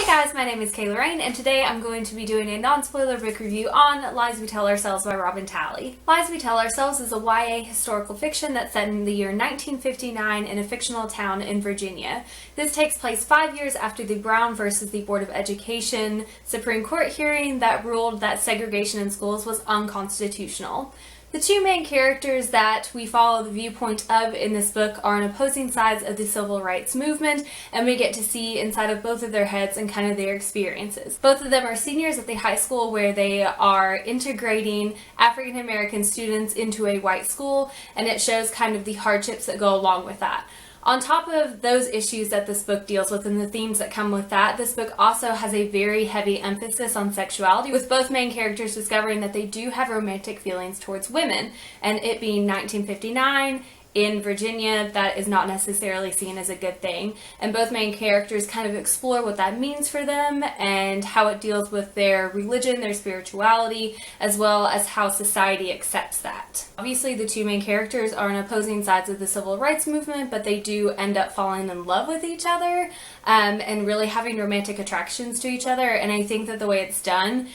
Hey guys, my name is Kayla Rain, and today I'm going to be doing a non-spoiler book review on Lies We Tell Ourselves by Robin Talley. Lies We Tell Ourselves is a YA historical fiction that's set in the year 1959 in a fictional town in Virginia. This takes place 5 years after the Brown versus the Board of Education Supreme Court hearing that ruled that segregation in schools was unconstitutional. The two main characters that we follow the viewpoint of in this book are on opposing sides of the civil rights movement, and we get to see inside of both of their heads and kind of their experiences. Both of them are seniors at the high school where they are integrating African American students into a white school, and it shows kind of the hardships that go along with that. On top of those issues that this book deals with and the themes that come with that, this book also has a very heavy emphasis on sexuality, with both main characters discovering that they do have romantic feelings towards women, and it being 1959 in Virginia, that is not necessarily seen as a good thing. And both main characters kind of explore what that means for them and how it deals with their religion, their spirituality, as well as how society accepts that. Obviously, the two main characters are on opposing sides of the civil rights movement, but they do end up falling in love with each other and really having romantic attractions to each other. And I think that the way it's done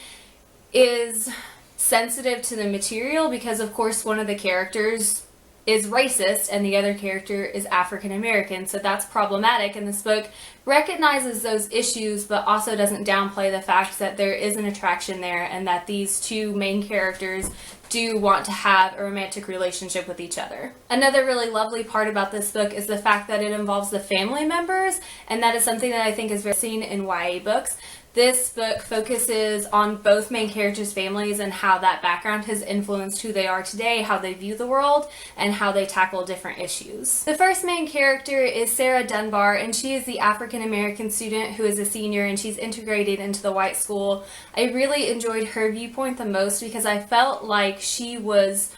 is sensitive to the material because, of course, one of the characters is racist and the other character is African American, so that's problematic, and this book recognizes those issues but also doesn't downplay the fact that there is an attraction there and that these two main characters do want to have a romantic relationship with each other. Another really lovely part about this book is the fact that it involves the family members, and that is something that I think is very seen in YA books. This book focuses on both main characters' families and how that background has influenced who they are today, how they view the world, and how they tackle different issues. The first main character is Sarah Dunbar, and she is the African American student who is a senior and she's integrated into the white school. I really enjoyed her viewpoint the most because I felt like she was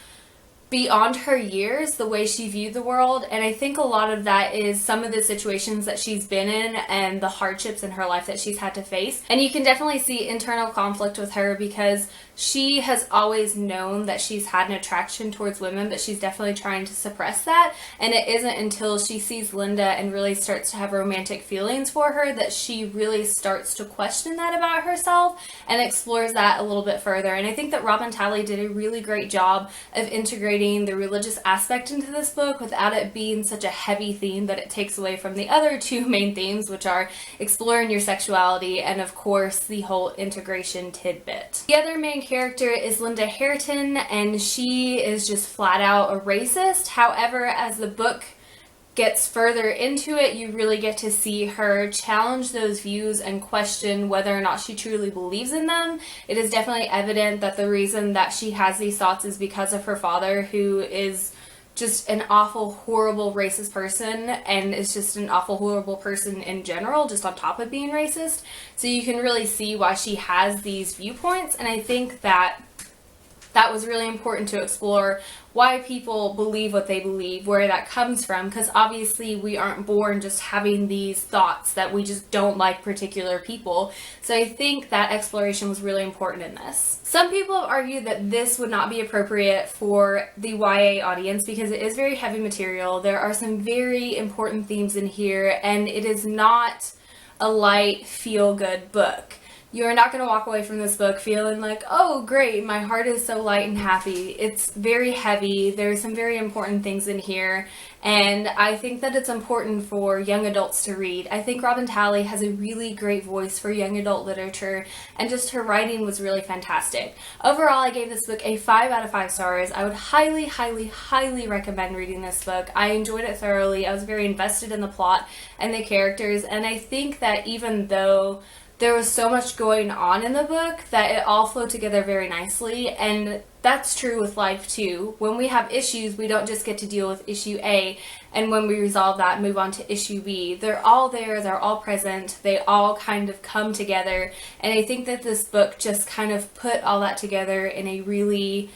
beyond her years, the way she viewed the world, and I think a lot of that is some of the situations that she's been in and the hardships in her life that she's had to face. And you can definitely see internal conflict with her because she has always known that she's had an attraction towards women, but she's definitely trying to suppress that, and it isn't until she sees Linda and really starts to have romantic feelings for her that she really starts to question that about herself and explores that a little bit further. And I think that Robin Talley did a really great job of integrating the religious aspect into this book without it being such a heavy theme that it takes away from the other two main themes, which are exploring your sexuality and, of course, the whole integration tidbit. The other main character is Linda Hareton, and she is just flat out a racist. However, as the book gets further into it, you really get to see her challenge those views and question whether or not she truly believes in them. It is definitely evident that the reason that she has these thoughts is because of her father, who is just an awful, horrible, racist person, and is just an awful, horrible person in general, just on top of being racist. So you can really see why she has these viewpoints, and I think that that was really important to explore why people believe what they believe, where that comes from, because obviously we aren't born just having these thoughts that we just don't like particular people. So I think that exploration was really important in this. Some people have argued that this would not be appropriate for the YA audience because it is very heavy material. There are some very important themes in here, and it is not a light, feel-good book. You're not going to walk away from this book feeling like, oh great, my heart is so light and happy. It's very heavy. There's some very important things in here, and I think that it's important for young adults to read. I think Robin Talley has a really great voice for young adult literature, and just her writing was really fantastic. Overall, I gave this book a 5 out of 5 stars. I would highly, highly, highly recommend reading this book. I enjoyed it thoroughly. I was very invested in the plot and the characters, and I think that even though there was so much going on in the book, that it all flowed together very nicely, and that's true with life too. When we have issues, we don't just get to deal with issue A, and when we resolve that, move on to issue B. They're all there, they're all present, they all kind of come together, and I think that this book just kind of put all that together in a really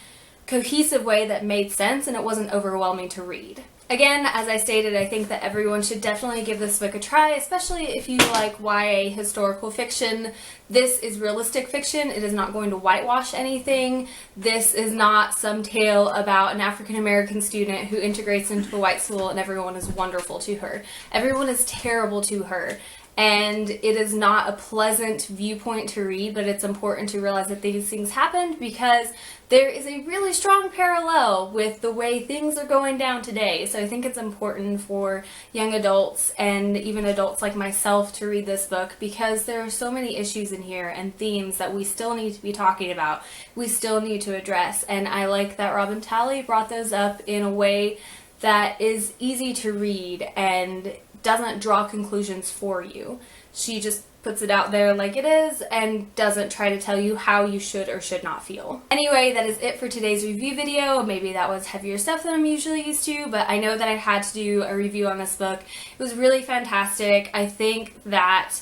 cohesive way that made sense, and it wasn't overwhelming to read. Again, as I stated, I think that everyone should definitely give this book a try, especially if you like YA historical fiction. This is realistic fiction. It is not going to whitewash anything. This is not some tale about an African American student who integrates into a white school and everyone is wonderful to her. Everyone is terrible to her. and it is not a pleasant viewpoint to read, but it's important to realize that these things happened because there is a really strong parallel with the way things are going down today. So I think it's important for young adults and even adults like myself to read this book because there are so many issues in here and themes that we still need to be talking about, we still need to address, and I like that Robin Talley brought those up in a way that is easy to read and doesn't draw conclusions for you. She just puts it out there like it is and doesn't try to tell you how you should or should not feel. Anyway, that is it for today's review video. Maybe that was heavier stuff than I'm usually used to, but I know that I had to do a review on this book. It was really fantastic. I think that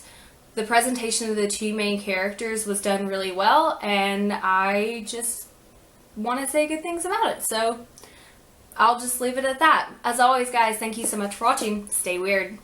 the presentation of the two main characters was done really well, and I just want to say good things about it. So I'll just leave it at that. As always, guys, thank you so much for watching. Stay weird.